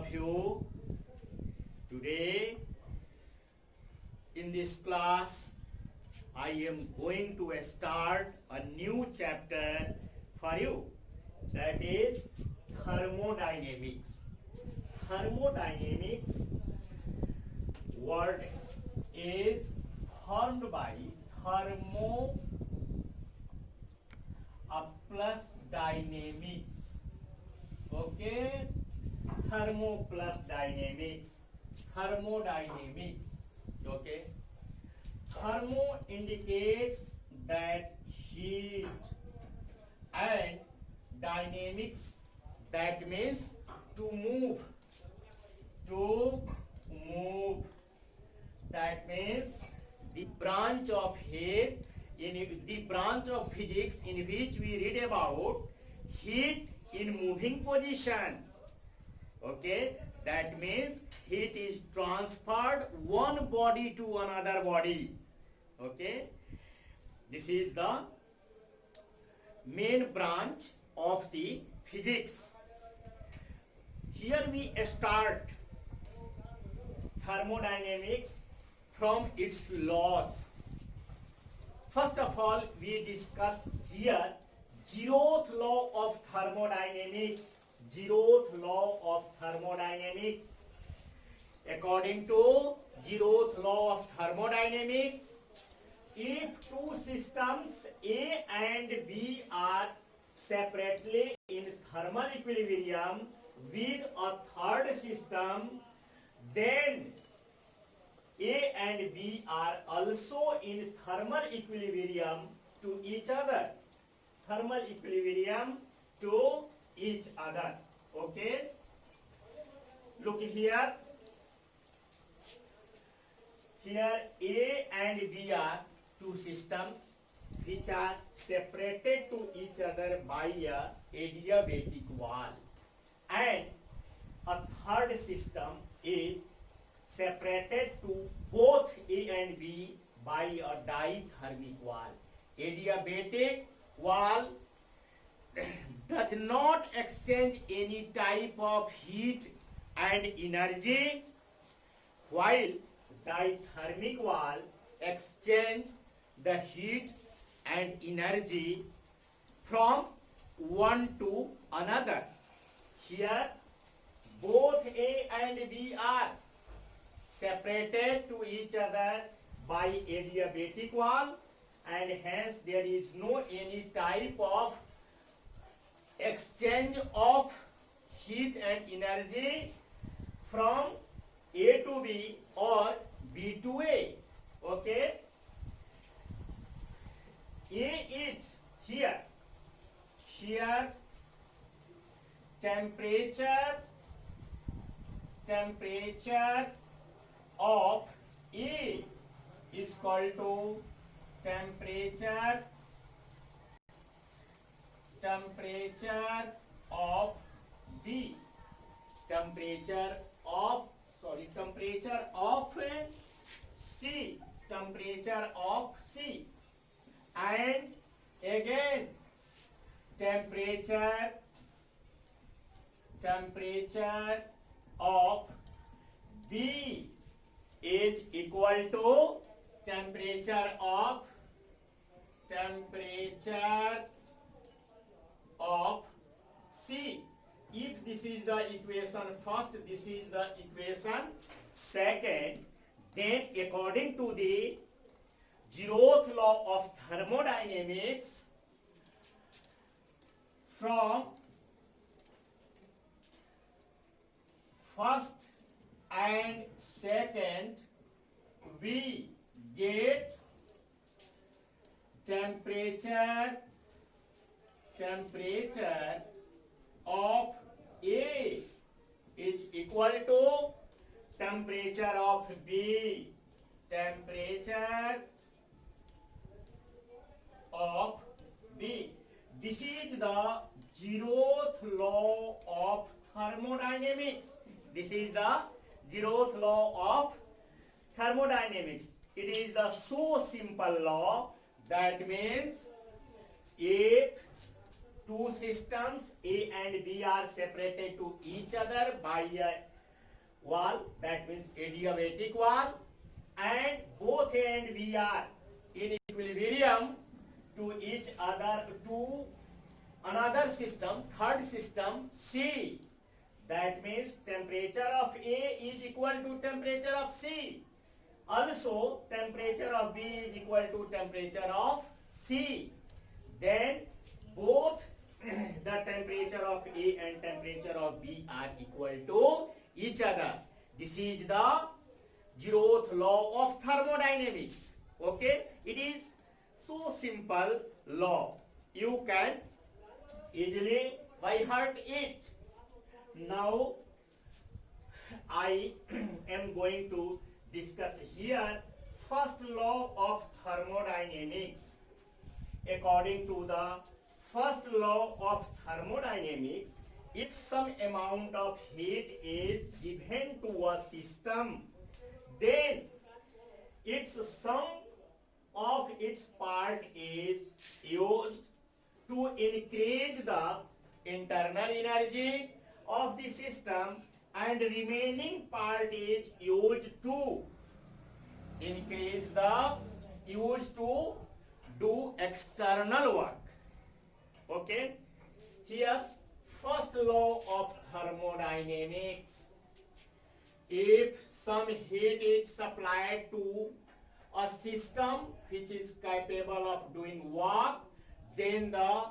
of you. Today in this class I am going to start a new chapter for you, that is thermodynamics. Thermodynamics word is formed by thermo plus dynamics. Okay, thermo plus dynamics, thermodynamics. Okay, thermo indicates that heat, and dynamics, that means to move, that means the branch of heat in the branch of physics in which we read about heat in moving position. Okay, that means heat is transferred one body to another body. Okay, this is the main branch of the physics. Here we start thermodynamics from its laws. First of all, we discuss here zeroth law of thermodynamics. Zeroth law of thermodynamics. According to zeroth law of thermodynamics, if two systems A and B are separately in thermal equilibrium with a third system, then A and B are also in thermal equilibrium to each other. Thermal equilibrium to each other. Okay, look here. Here A and B are two systems which are separated to each other by a adiabatic wall, and a third system is separated to both A and B by a dithermic wall. Adiabatic wall does not exchange any type of heat and energy, while dithermic wall exchange the heat and energy from one to another. Here both A and B are separated to each other by adiabatic wall, and hence there is no any type of exchange of heat and energy from A to B or B to A. Okay, A is here temperature of A is equal to temperature of B. Temperature of C. Temperature of C. And again temperature of B is equal to temperature of C. If this is the equation first, this is the equation second, then according to the zeroth law of thermodynamics, from first and second we get temperature of A is equal to temperature of B. Temperature of B. This is the zeroth law of thermodynamics. This is the zeroth law of thermodynamics. It is the so simple law, that means if two systems A and B are separated to each other by a wall, that means adiabatic wall, and both A and B are in equilibrium to each other, to another system, third system C. That means temperature of A is equal to temperature of C. Also, temperature of B is equal to temperature of C. Then both the temperature of A and temperature of B are equal to each other. This is the zeroth law of thermodynamics. Okay, it is so simple law. You can easily by heart it. Now I am going to discuss here first law of thermodynamics. According to the first law of thermodynamics, if some amount of heat is given to a system, then its sum of its part is used to increase the internal energy of the system, and remaining part is used to do external work. Okay, here first law of thermodynamics. If some heat is supplied to a system which is capable of doing work, then the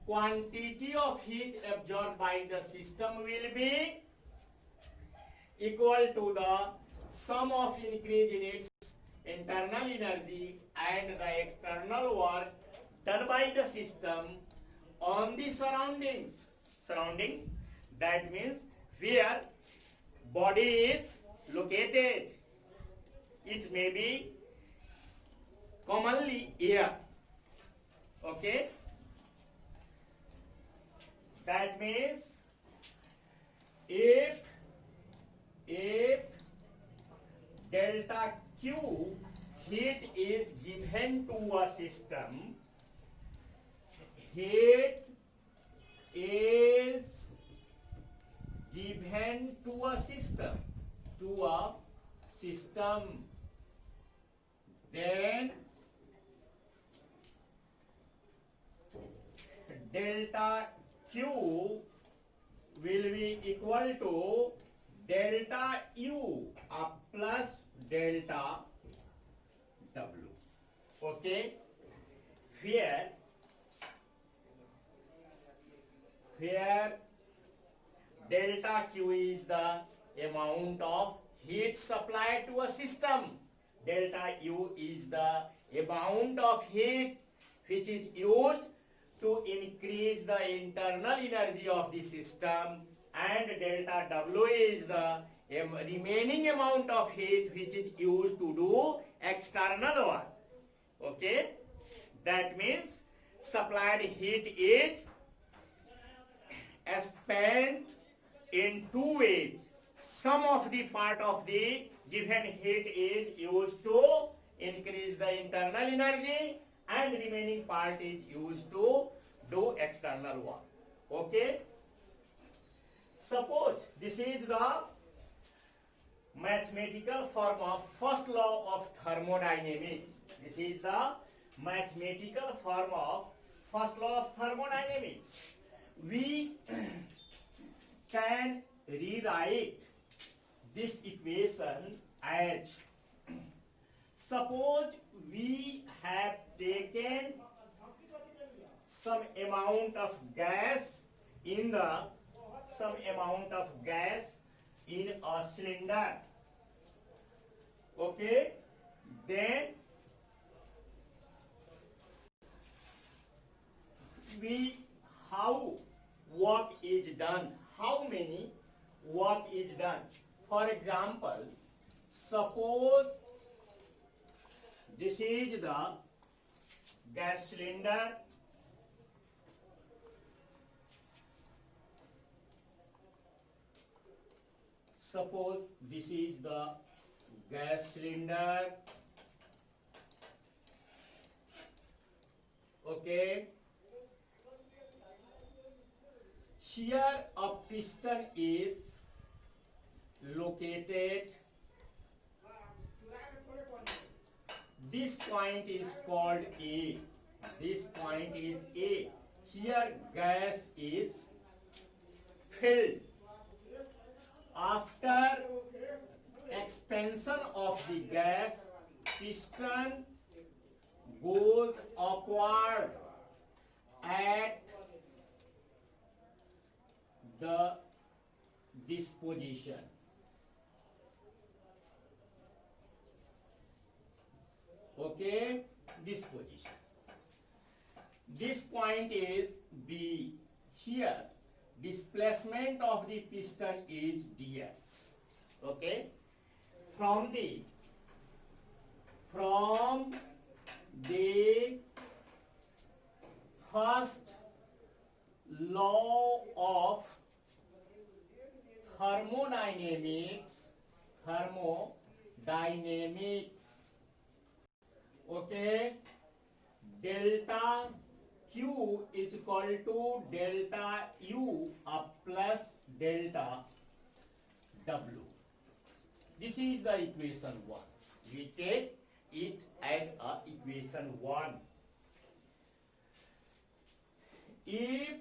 quantity of heat absorbed by the system will be equal to the sum of increase in its internal energy and the external work done by the system on the surrounding, that means where body is located. It may be commonly air. Okay, that means if delta Q heat is given to a system, heat is given to a system, then delta Q will be equal to delta U plus delta W. Okay, where delta Q is the amount of heat supplied to a system, delta U is the amount of heat which is used to increase the internal energy of the system, and delta W is the remaining amount of heat which is used to do external work. Okay, that means supplied heat is spent in two ways. Some of the part of the given heat is used to increase the internal energy, and remaining part is used to do external work. Okay, suppose this is the mathematical form of first law of thermodynamics. This is the mathematical form of first law of thermodynamics. We can rewrite this equation as, suppose we have taken some amount of gas in a cylinder. Okay, then how work is done, how many work is done. For example, suppose this is the gas cylinder, suppose this is the gas cylinder. Okay, here a piston is located. This point is called A. This point is A. Here gas is filled. After expansion of the gas, piston goes upward at this position. Okay, this position. This point is B. Here, displacement of the piston is dx. Okay, from the first law of thermodynamics, okay, delta Q is equal to delta U up plus delta W. This is the equation 1. We take it as a equation 1. If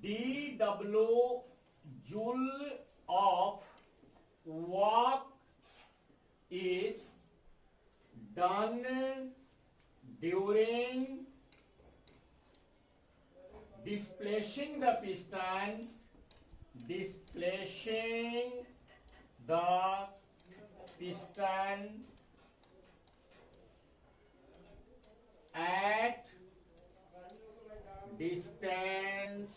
dW joule of work is done during displacing the piston at distance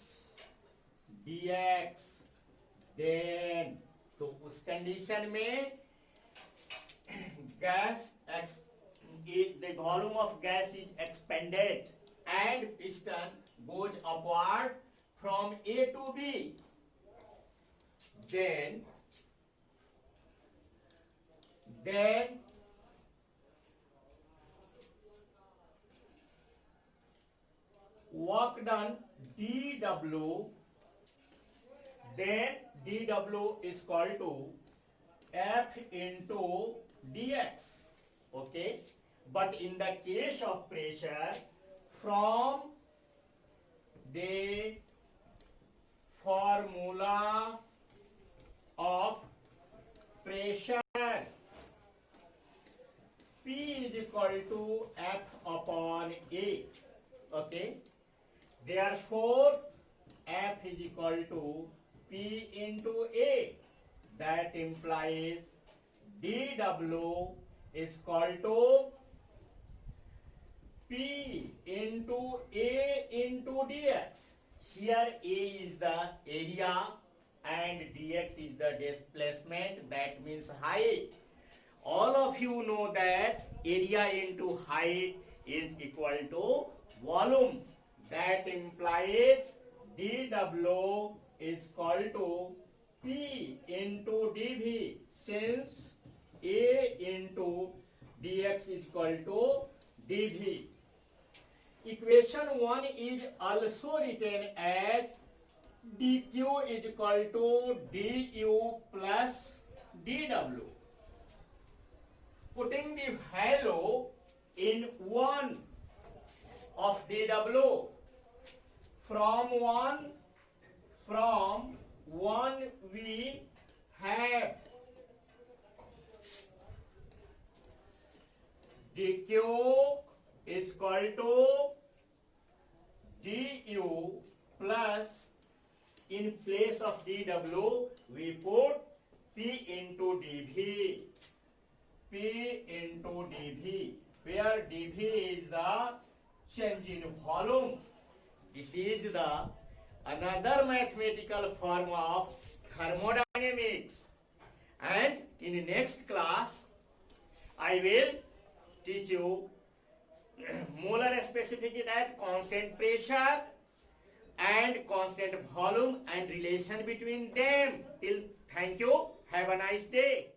dx, then तो उस condition में the volume of gas is expanded and piston goes upward from A to B. Then work done dW, then dW is equal to F into dx. Okay, but in the case of pressure, from the formula of pressure, P is equal to F upon A. Okay, therefore F is equal to P into A. That implies dW is equal to P into A into dx. Here A is the area and dx is the displacement, that means height. All of you know that area into height is equal to volume. That implies dW is equal to P into dV, since A into dx is equal to dV. Equation 1 is also written as dq is equal to du plus dw. Putting the value in 1 of dw, from 1 we have dq is equal to du plus, in place of dw we put p into dv, where dv is the change in volume. This is the another mathematical form of thermodynamics, and in the next class I will teach you molar specificity at constant pressure and constant volume and relation between them. Till thank you, have a nice day.